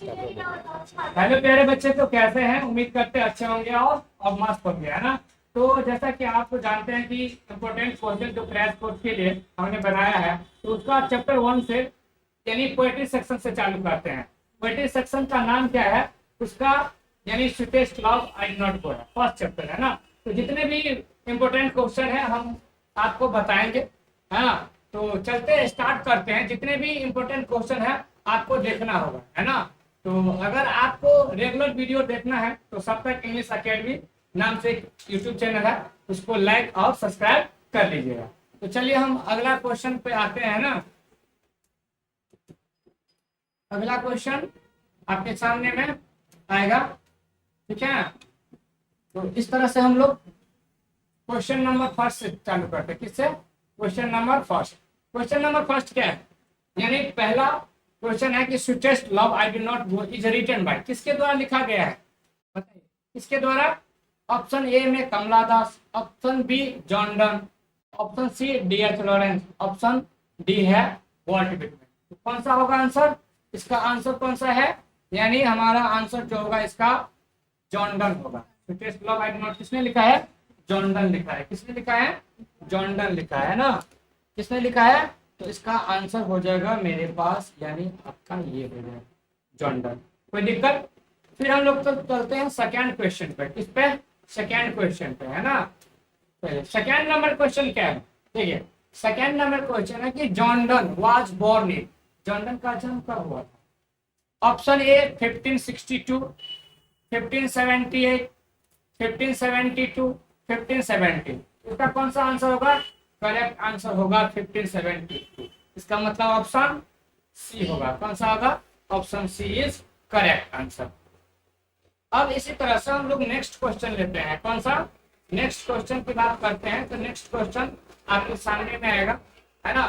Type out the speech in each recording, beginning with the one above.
Hello प्यारे बच्चे, तो कैसे हैं? उम्मीद करते हैं अच्छे होंगे और मस्त होंगे, है ना। तो जैसा कि आप जानते हैं कि इम्पोर्टेंट क्वेश्चन जो क्रैश कोर्स के लिए हमने बनाया है, तो उसका चैप्टर 1 से यानी पोएट्री सेक्शन से चालू करते हैं। पोएट्री सेक्शन का नाम क्या है उसका? यानी sweetest love I did not गो है, फर्स्ट चैप्टर, है ना। तो जितने भी इम्पोर्टेंट क्वेश्चन है हम आपको बताएंगे, है ना। तो चलते स्टार्ट करते हैं। जितने भी इम्पोर्टेंट क्वेश्चन है आपको देखना होगा, है ना। तो अगर आपको रेगुलर वीडियो देखना है तो सप्तक इंग्लिश एकेडमी नाम से एक यूट्यूब चैनल है, उसको लाइक और सब्सक्राइब कर लीजिएगा। तो चलिए हम अगला क्वेश्चन पे आते हैं ना। अगला क्वेश्चन आपके सामने में आएगा, ठीक है। तो इस तरह से हम लोग क्वेश्चन नंबर फर्स्ट से चालू करते हैं। किससे? Question number first. Question number first क्या है? यानी पहला क्वेश्चन है कि sweetest love I did not go is written by, किसके द्वारा लिखा गया है? बताइए किसके द्वारा। ऑप्शन ए में Kamala Das, option B John Donne, option C D H. Lawrence, option D है वॉल्ट विटमैन। तो कौन सा होगा आंसर? इसका आंसर कौन सा है? यानी हमारा आंसर जो होगा इसका जॉन डन होगा। Sweetest love I did not किसने लिखा है? जॉन डन लिखा है। किसने लिखा है? जॉन डन लिखा है ना। किसने लिखा है? तो इसका आंसर हो जाएगा मेरे पास, यानी आपका ये हो जाएगा जॉन डन। कोई दिक्कत? फिर हम लोग तो चलते हैं सेकेंड क्वेश्चन पे। किस पे? सेकेंड क्वेश्चन पे, है ना। सेकेंड नंबर क्वेश्चन क्या है? देखिए सेकेंड नंबर क्वेश्चन है कि John Donne was born in, John Donne का जन्म कब हुआ था? Option A 1562, 1578, 1572, 1570। इसका कौन सा आंसर होगा? करेक्ट आंसर होगा 1572। इसका मतलब ऑप्शन सी होगा। कौन सा होगा? Option C is correct answer. अब इसी तरह से हम लोग नेक्स्ट क्वेश्चन लेते हैं। कौन सा? नेक्स्ट क्वेश्चन की बात करते हैं। तो नेक्स्ट क्वेश्चन आपके सामने में आएगा, है ना,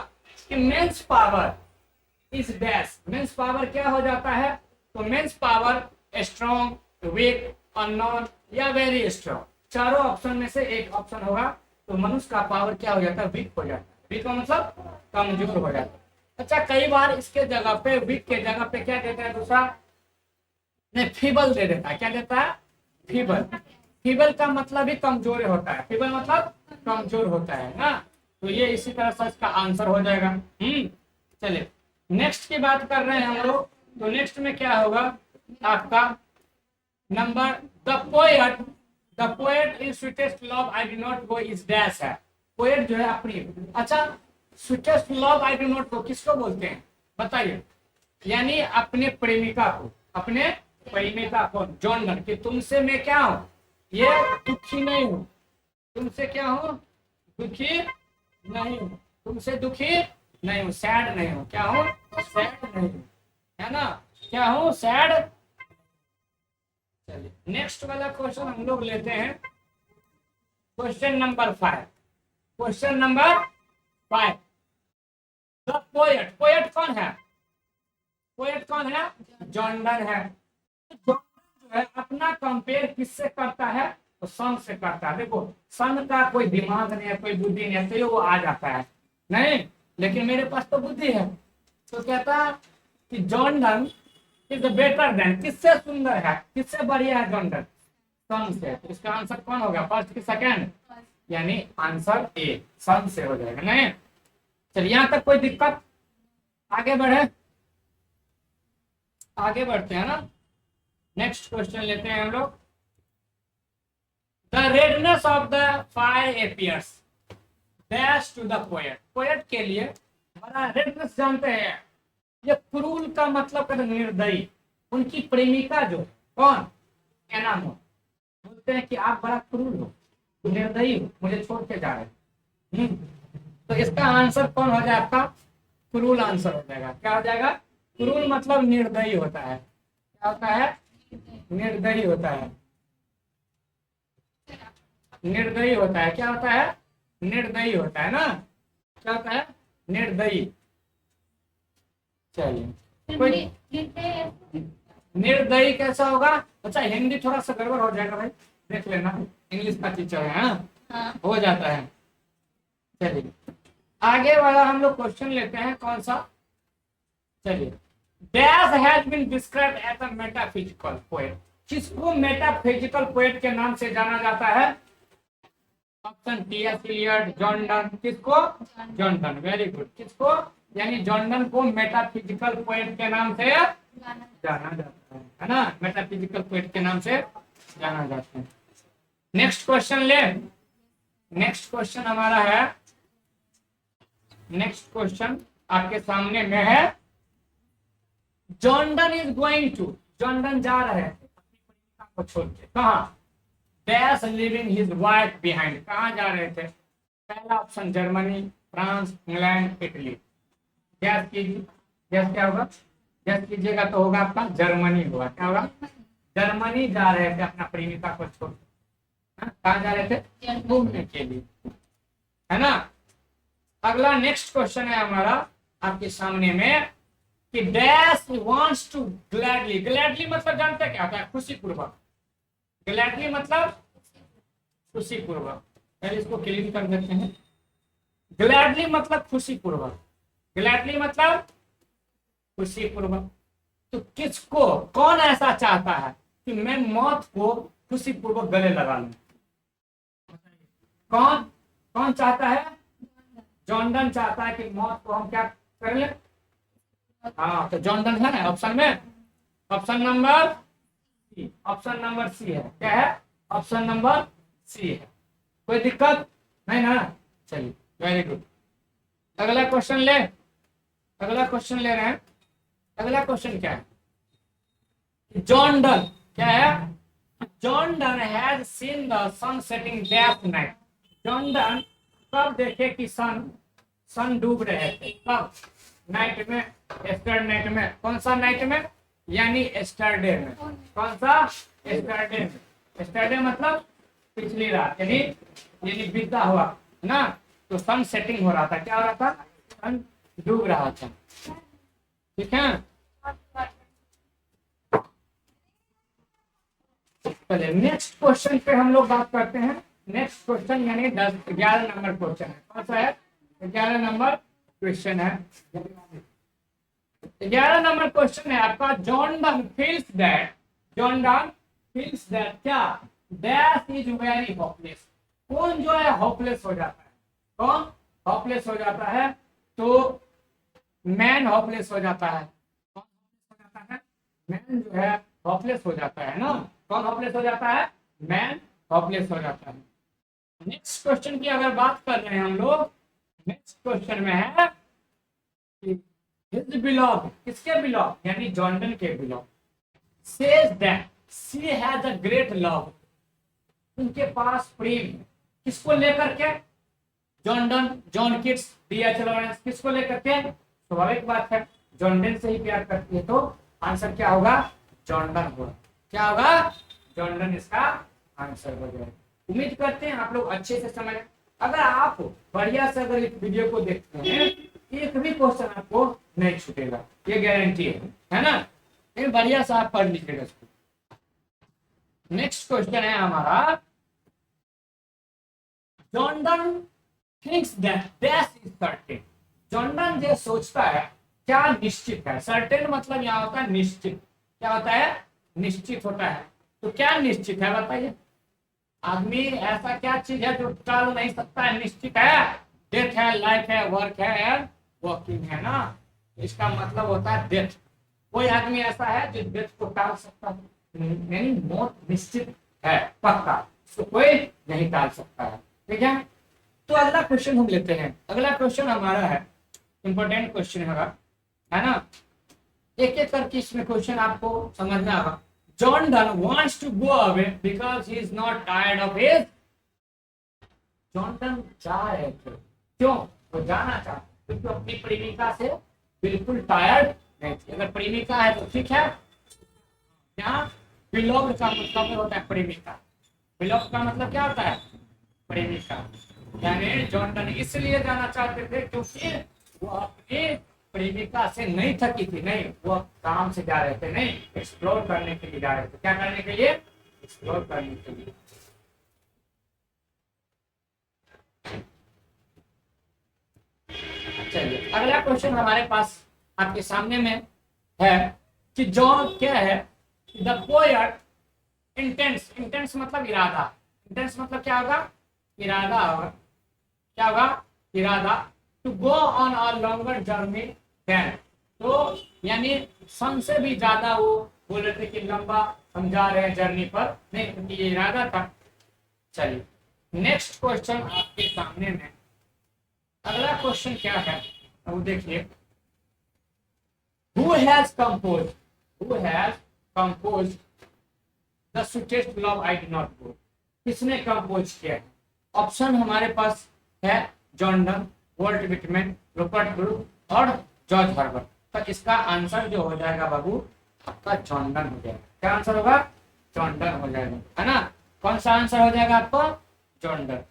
कि man's power is dash. Man's power क्या हो जाता है? तो man's power strong, weak, unknown या वेरी स्ट्रॉन्ग, चारों ऑप्शन में से एक ऑप्शन होगा। तो मनुष्य का पावर क्या हो जाता है? वीक हो जाता है। वीक का मतलब कमजोर हो जाता है। अच्छा, कई बार इसके जगह पे, वीक के जगह पे क्या देता है दूसरा? नहीं, फीबल दे देता है। क्या देता है? फीबल। फीबल का मतलब ही कमजोर होता है। फीबल मतलब कमजोर होता है ना। तो ये इसी तरह से इसका आंसर हो जाएगा। चलिए नेक्स्ट की बात कर रहे हैं हम लोग। तो नेक्स्ट में क्या होगा आपका number? The poet in sweetest love I did not go is dash है। पोएट जो है अपनी, अच्छा sweetest love I did not गो किसको बोलते हैं बताइए? यानी अपने प्रेमिका को, अपने प्रेमिका को जॉन डन कि तुमसे मैं क्या हूं? ये दुखी नहीं हूं। तुमसे क्या हूं? दुखी नहीं हूं। तुमसे दुखी नहीं हूं, सैड नहीं हूं। क्या हूं? सैड नहीं हूं, है ना। क्या हूं? सैड। चलिए नेक्स्ट वाला क्वेश्चन हम लोग लेते हैं। Question number 5। Question number 5। The poet, poet कौन है? पोएट कौन है? जॉन डन है। जॉन डन जो है अपना कंपेयर किससे करता है? तो सन से करता है। देखो सन का कोई दिमाग नहीं है, कोई बुद्धि नहीं है, तो ये वो आ जाता है नहीं, लेकिन मेरे पास तो बुद्धि है। तो कहता है कि John Donne is better than, किससे सुंदर है, किससे बढ़िया है जॉन डन? सन से। तो इसका आंसर कौन होगा? फर्स्ट की सेकंड? यानी आंसर ए, सन से हो जाएगा। नहीं, चलिए यहां तक कोई दिक्कत? आगे बढ़े, आगे बढ़ते हैं ना। नेक्स्ट क्वेश्चन लेते हैं हम लोग। The redness of the fire appears dash to the poet. Poet के लिए हमारा रेडनेस जानते हैं, ये क्रूल का मतलब कर निर्दयी। उनकी प्रेमिका जो कौन, क्या नाम हो? बोलते हैं कि आप बड़ा क्रूल हो, निर्दयी हो, मुझे छोड़ के जा रहे। तो इसका आंसर कौन हो जाए आपका? क्रूल आंसर हो जाएगा। क्या हो जाएगा? क्रूल मतलब निर्दयी होता है। क्या होता है? निर्दयी होता है। निर्दयी होता है। क्या होता है? निर्दयी होता है ना। क्या होता है? निर्दयी। चलिए कोई निर्दयी कैसा होगा? अच्छा हिंदी थोड़ा सा गड़बड़ हो जाएगा भाई, देख लेना, इंग्लिश का टीचर है। हाँ हो जाता है। चलिए आगे वाला हम लोग क्वेश्चन लेते हैं। कौन सा? चलिए dash has been described as a metaphysical poet, किसको मेटाफिजिकल पोएट के नाम से जाना जाता है? Option T S. Eliot, John Donne, किसको? जॉन डन, वेरी गुड, किसको? यानी जॉन डन को मेटाफिजिकल पोएट के नाम से जाना जाता है ना, मेटाफिजिकल पोएट के नाम से जाना जाता है। नेक्स्ट क्वेश्चन ले, नेक्स्ट क्वेश्चन हमारा है, नेक्स्ट क्वेश्चन आपके सामने में है, John Donne is going to, John Donne जा रहे थे अपनी प्रेमिका को छोड़ के, कहा? Dash leaving his wife behind, कहाँ जा रहे थे? पहला option Germany, France, England, Italy. Guess कीजिए, गैस क्या होगा? गैस कीजिएगा तो होगा आपका जर्मनी होगा, क्या होगा? जर्मनी जा रहे थे अपना प्रेमिका को छोड़, कहाँ जा रहे थे? घूमने के लिए, है ना। अगला नेक्स्ट क्वेश्चन है हमारा आपके सामने में कि dash wants to gladly, gladly मतलब जानते क्या होता है? खुशी पूर्वक, ग्लैडली मतलब खुशी पूर्वक, पहले इसको क्लीन कर देते हैं। ग्लैडली मतलब खुशी पूर्वक, ग्लैडली मतलब खुशी पूर्वक। तो किसको, कौन ऐसा चाहता है कि मैं मौत को खुशी पूर्वक गले लगा लूं? कौन कौन चाहता है? जॉन डन चाहता है कि मौत को हम क्या कर ले। हाँ, तो जॉन डन है ऑप्शन में, option number C, option number C है, क्या है? ऑप्शन नंबर सी है। कोई दिक्कत नहीं ना? चलिए, वेरी गुड। अगला क्वेश्चन ले, अगला क्वेश्चन ले रहे हैं। अगला क्वेश्चन क्या है? जॉन डन, क्या है? John Donne has seen the sun setting that night, John Donne कब देखे कि सन डूब रहे थे? कब? नाइट में, एस्टर नाइट में। कौन सा नाइट में? यानी एस्टरडे में। कौन सा? एस्टरडे में। एस्टरडे मतलब पिछली रात, यानी बीता हुआ ना। तो सन सेटिंग हो रहा था, क्या हो रहा था? सन डूब रहा था, ठीक है। चलिए नेक्स्ट क्वेश्चन पे हम लोग बात करते हैं। नेक्स्ट क्वेश्चन यानी 11 नंबर क्वेश्चन है। कौन सा है? 11 नंबर क्वेश्चन है। 11 नंबर क्वेश्चन है आपका, John Donne feels that, John Donne feels that क्या? डैश इज वेरी होपलेस, कौन जो है होपलेस हो जाता है? कौन होपलेस हो जाता है? तो मैन होपलेस हो जाता है। कौन होपलेस हो जाता है? मैन जो है होपलेस हो जाता है ना। कौन होपलेस हो जाता है? मैन होपलेस हो जाता है। नेक्स्ट क्वेश्चन की अगर बात कर रहे हैं हम लोग, नेक्स्ट क्वेश्चन में है हिज बिलोव, किसके बिलोव? यानी जॉन डन के beloved, says that she has a great love, उनके पास प्रेम है, किसको लेकर के? John Donne, John Keats, D H. Lawrence, किसको लेकर के? स्वाभाविक बात है, जॉन डन से ही प्यार करती है, तो आंसर क्या होगा? जॉन डन होगा। क्या होगा? जॉन डन इसका आंसर हो जाएगा। उम्मीद करते हैं आप लोग अच्छे से समझ। अगर आप बढ़िया से अगर इस वीडियो को देखते हैं, एक भी क्वेश्चन आपको नहीं छूटेगा, ये गारंटी है ना। ये बढ़िया से आप पढ़ लीजिएगा इसको। नेक्स्ट क्वेश्चन है हमारा, John Donne thinks that dash is certain, John Donne जो सोचता है क्या निश्चित है? सर्टेन मतलब यहाँ होता है निश्चित, क्या होता है? निश्चित होता है। तो क्या निश्चित है बताइए? आदमी ऐसा क्या चीज है जो टाल नहीं सकता है? निश्चित है, डेथ है, लाइफ है, वर्क है एंड वर्किंग है ना। इसका मतलब होता है डेथ। कोई आदमी ऐसा है जो डेथ को टाल सकता है? यानी मौत निश्चित है, पक्का, तो कोई नहीं टाल सकता है, ठीक है। तो अगला क्वेश्चन हम लेते हैं। अगला क्वेश्चन हमारा है इंपॉर्टेंट क्वेश्चन है ना। एक एक करके इसमें क्वेश्चन आपको समझना होगा। John Donne wants to go away because he is not tired of his, John Donne जा रहे थे, क्यों? वो जाना चाहते क्योंकि अपनी प्रेमिका से बिल्कुल टायर्ड नहीं थे। अगर प्रेमिका है तो ठीक है। यहाँ बिलोव्ड का मतलब होता है प्रेमिका, बिलोव्ड का मतलब क्या होता है? प्रेमिका। यानी जॉन डन इसलिए जाना चाहते थे क्योंकि वो अपनी प्रेमिका से नहीं थकी थी, नहीं, वो काम से जा रहे थे, नहीं, एक्सप्लोर करने के लिए जा रहे थे। क्या करने के लिए? एक्सप्लोर करने के लिए। चलिए अगला क्वेश्चन हमारे पास आपके सामने में है कि जो क्या है, द पोएट इंटेंस, इंटेंस मतलब इरादा, इंटेंस मतलब क्या होगा, इरादा होगा, क्या होगा, इरादा, to go on a longer journey then, तो यानी सन से भी ज्यादा वो बोल रहे थे कि लंबा हम जा रहे हैं जर्नी पर, नहीं क्योंकि ये इरादा था। चलिए नेक्स्ट क्वेश्चन आपके सामने में, अगला क्वेश्चन क्या है, अब देखिए, Who has composed? Who has composed the sweetest love I did not know? किसने कंपोज किया है? ऑप्शन हमारे पास है John Donne, Walt Whitman, Rupert Brooke और जॉर्ज हर्बर्ट। तो इसका आंसर जो हो जाएगा बाबू आपका जॉन डन हो जाएगा। क्या आंसर होगा? जॉन डन हो जाएगा, है ना। कौन सा आंसर हो जाएगा आपको? John Donne.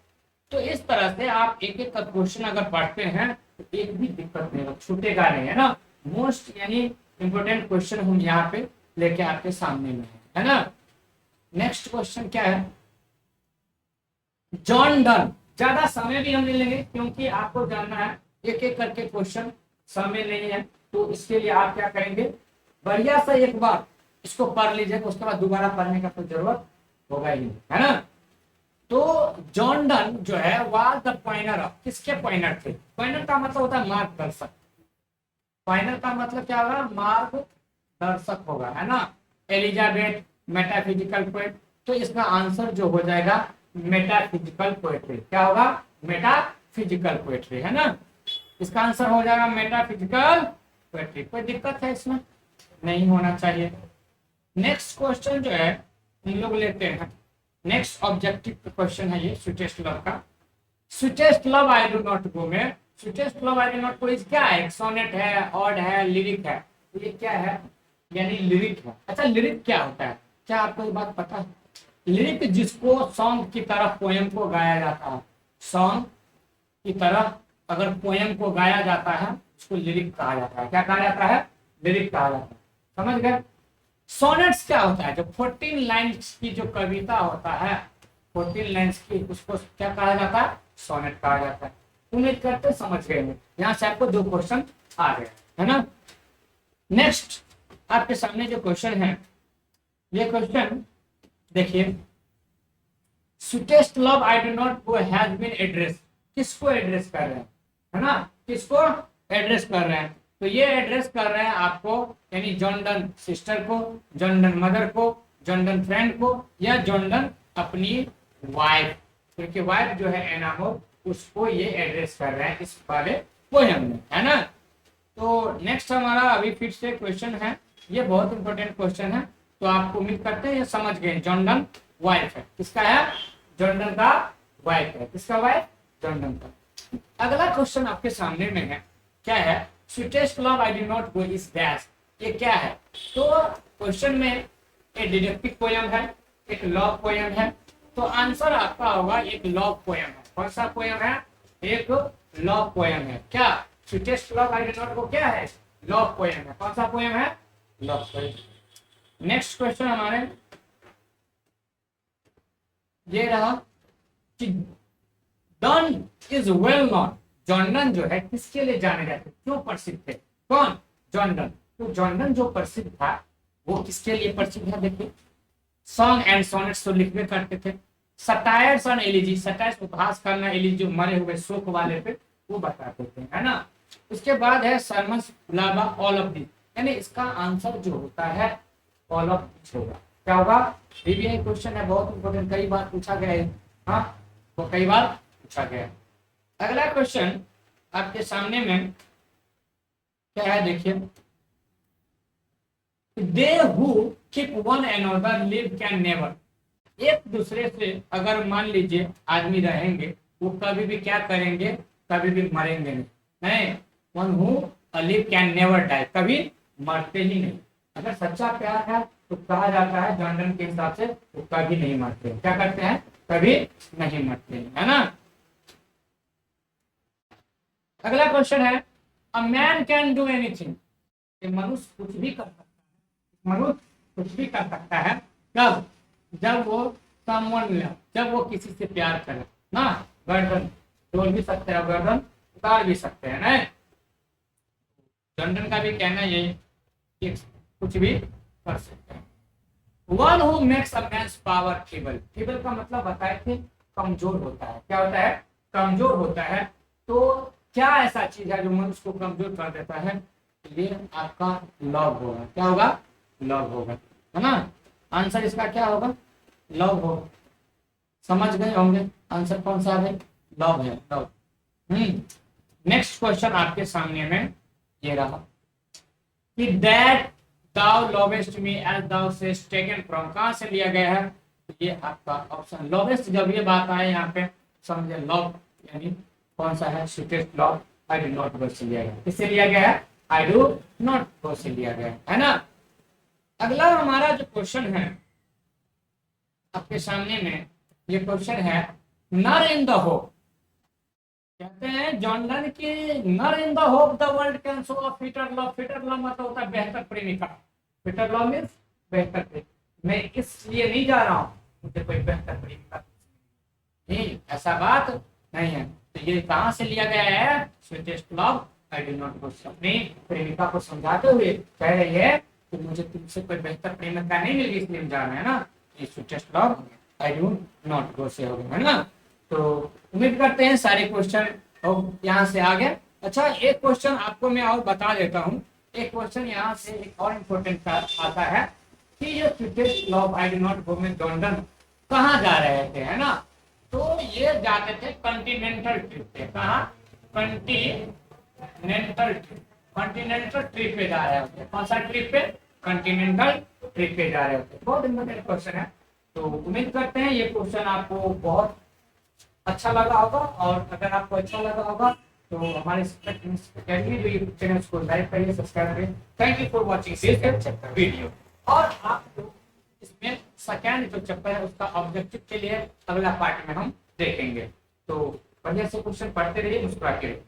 तो इस तरह से आप एक एक का क्वेश्चन अगर पढ़ते हैं तो एक भी दिक्कत नहीं होगा, छूटेगा नहीं, है ना। मोस्ट यानी इंपोर्टेंट क्वेश्चन हम यहाँ पे लेके आपके सामने में है ना। नेक्स्ट क्वेश्चन क्या है, जॉन डन। ज्यादा समय भी हम नहीं लेंगे क्योंकि आपको जानना है एक एक करके क्वेश्चन, समय नहीं है, तो इसके लिए आप क्या करेंगे, बढ़िया सा एक बार इसको पढ़ लीजिएगा, उसके बाद दोबारा पढ़ने का कोई जरूरत होगा ही नहीं, है ना। तो जॉन डन जो है वाज द पॉइनर ऑफ, किसके पॉइनर थे? पॉइनर का मतलब होता है मार्गदर्शक, पॉइनर का मतलब क्या होगा? मार्गदर्शक होगा, है ना। एलिजाबेथ मेटाफिजिकल पोएट, तो इसका आंसर जो हो जाएगा मेटाफिजिकल पोएट्री। क्या होगा? मेटाफिजिकल पोएट्री, है ना। इसका आंसर हो जाएगा मेटाफिजिकल पोएट्री। कोई दिक्कत है इसमें? नहीं होना चाहिए। नेक्स्ट क्वेश्चन जो है हम लोग लेते हैं, नेक्स्ट ऑब्जेक्टिव क्वेश्चन है ये स्वीटेस्ट लव का। Sweetest love I do not go में, sweetest love I do not go इस क्या है? सोनेट है, ऑड है, लिरिक है। तो ये क्या है? यानी लिरिक है। अच्छा लिरिक क्या होता है? क्या आपको ये बात पता है? लिरिक जिसको सॉन्ग की तरह पोएम को गाया जाता है, सॉन्ग की तरह अगर पोएम को गाया जाता है उसको लिरिक कहा जाता है। क्या कहा जाता है? लिरिक कहा जाता है। समझ गए? सोनेट्स क्या होता है? जो 14 लाइन्स की जो कविता होता है, 14 लाइन्स की, उसको क्या कहा जाता है? सोनेट कहा जाता है। उम्मीद करते समझ गए। यहाँ से आपको दो क्वेश्चन आ गए, है ना। नेक्स्ट आपके सामने जो क्वेश्चन है, ये क्वेश्चन देखिए, sweetest love I do not go has been address, किसको एड्रेस कर रहे हैं, है ना, किसको एड्रेस कर रहे हैं? तो ये एड्रेस कर रहे हैं आपको, यानी जॉन डन सिस्टर को, जॉन डन मदर को, जॉन डन फ्रेंड को, या जॉन डन अपनी वाइफ, क्योंकि वाइफ जो है एनामो, उसको ये एड्रेस कर रहे हैं इस वाले पोएम में, है ना। तो नेक्स्ट हमारा अभी फिर से क्वेश्चन है, ये बहुत इंपॉर्टेंट क्वेश्चन है, तो आपको उम्मीद करते हैं ये समझ गए। जॉन डन वाइफ है, किसका है? जॉन डन का वाइफ है। किसका वाइफ? जॉन डन का। अगला क्वेश्चन आपके सामने में है, क्या है? Sweetest love I do not go is dash, ये क्या है? तो क्वेश्चन में एक डिडक्टिव पोएम है, एक लव पोएम है, तो आंसर आपका होगा एक लव पोएम है। कौन सा पोएम है? एक लव पोएम है। क्या sweetest love I do not गो क्या है? लव पोएम है। कौन सा पोएम है? Love poem. नेक्स्ट क्वेश्चन हमारे ये रहा कि done is well known, John Donne जो है किसके लिए जाने जाते, क्यों प्रसिद्ध थे? कौन? John Donne. तो जॉन डन जो प्रसिद्ध था वो किसके लिए प्रसिद्ध है? देखिए, सॉन्ग एंड सोनेट्स तो लिखते करते थे, सटायर्स ऑन एलिजी, सटायर्स उपहास करना, एलिजी जो मरे हुए शोक वाले पे वो बताते थे, है ना। उसके बाद है sermons Gulaba all of the, यानी इसका आंसर जो होता है ऑल ऑफ दिस होगा। क्या होगा? ये भी एक क्वेश्चन है, बहुत इंपॉर्टेंट, कई बार पूछा गया है, हाँ वो कई बार पूछा गया है। अगला क्वेश्चन आपके सामने में क्या है, देखिए, they who keep one another live can never, एक दूसरे से अगर मान लीजिए आदमी रहेंगे, वो कभी भी क्या करेंगे? कभी भी मरेंगे नहीं। One who live can never die, कभी मरते ही नहीं। अगर सच्चा प्यार है तो कहा जाता है जॉन डन के हिसाब से वो कभी नहीं मरते। क्या करते हैं? कभी नहीं मरते, है ना। अगला क्वेश्चन है, a man can do anything, मनुष्य कुछ भी कर सकता है, मनुष्य कुछ भी कर सकता है। कब? जब वो someone love, जब वो किसी से प्यार करे ना। गर्दन तोड़ भी सकते हैं, गर्दन उतार भी सकते हैं ना। जॉन डन का भी कहना यही कुछ भी कर सकते हैं। One who makes a man's power feeble, feeble का मतलब बताए थे कमजोर होता है। क्या होता है? कमजोर होता है। तो क्या ऐसा चीज है जो मनुष्य को कमजोर कर देता है? ये आपका लव होगा। क्या होगा? लव होगा, है ना। आंसर इसका क्या होगा? लव होगा। समझ गए होंगे आंसर कौन सा है? लव है, लव। नेक्स्ट क्वेश्चन आपके सामने में ये रहा कि that thou lovest me as thou sayest taken from, कहां से लिया गया है? ये आपका ऑप्शन lovest। जब ये बात आए यहाँ पे समझे लव यानी कौन सा है? Sweetest love I do not गो से लिया गया। किससे लिया गया है? आई डू नॉट गो से लिया गया है ना। अगला हमारा जो क्वेश्चन है आपके सामने में, ये क्वेश्चन है नर इन द होप। कहते हैं जॉन डन की नर in the hope the world can show a fitter love. Fitter love मतलब होता है बेहतर प्रेमिका। फिटर लव मींस बेहतर प्रेमिका। मैं इसलिए नहीं जा रहा हूँ मुझे कोई बेहतर प्रेमिका नहीं, ऐसा बात नहीं है। तो ये कहां से लिया गया है? Sweetest love I do not गो। अपनी प्रेमिका को समझाते हुए कह रही है कि मुझे तुमसे कोई बेहतर प्रेमिका नहीं मिली इसलिए जा रहे हैं ना। ये sweetest love I do not गो से हो गया, है ना। तो उम्मीद करते हैं सारे क्वेश्चन यहाँ से आ गए। अच्छा एक क्वेश्चन आपको मैं और बता देता हूँ। एक क्वेश्चन यहाँ से एक और इम्पोर्टेंट आता है कि ये sweetest love I do not go में जॉन डन कहाँ जा रहे थे, है ना। तो ये जाते थे कॉन्टिनेंटल ट्रिप पे। कहाँ? Continental trip. कॉन्टिनेंटल ट्रिप पे जा रहे होते। कौन सा ट्रिप पे? कॉन्टिनेंटल ट्रिप पे जा रहे होते। बहुत इम्पोर्टेंट क्वेश्चन है। तो उम्मीद करते हैं ये क्वेश्चन आपको बहुत अच्छा लगा होगा। और अगर आपको अच्छा लगा होगा तो हमारे चैनल को लाइक करिए, सब्सक्राइब करिए। Thank you for watching this video. और आपको इसमें सेकेंड जो चैप्टर है उसका ऑब्जेक्टिव के लिए अगला पार्ट में हम देखेंगे। तो बढ़िया से क्वेश्चन पढ़ते रहिए, मुस्कुराते रहिए।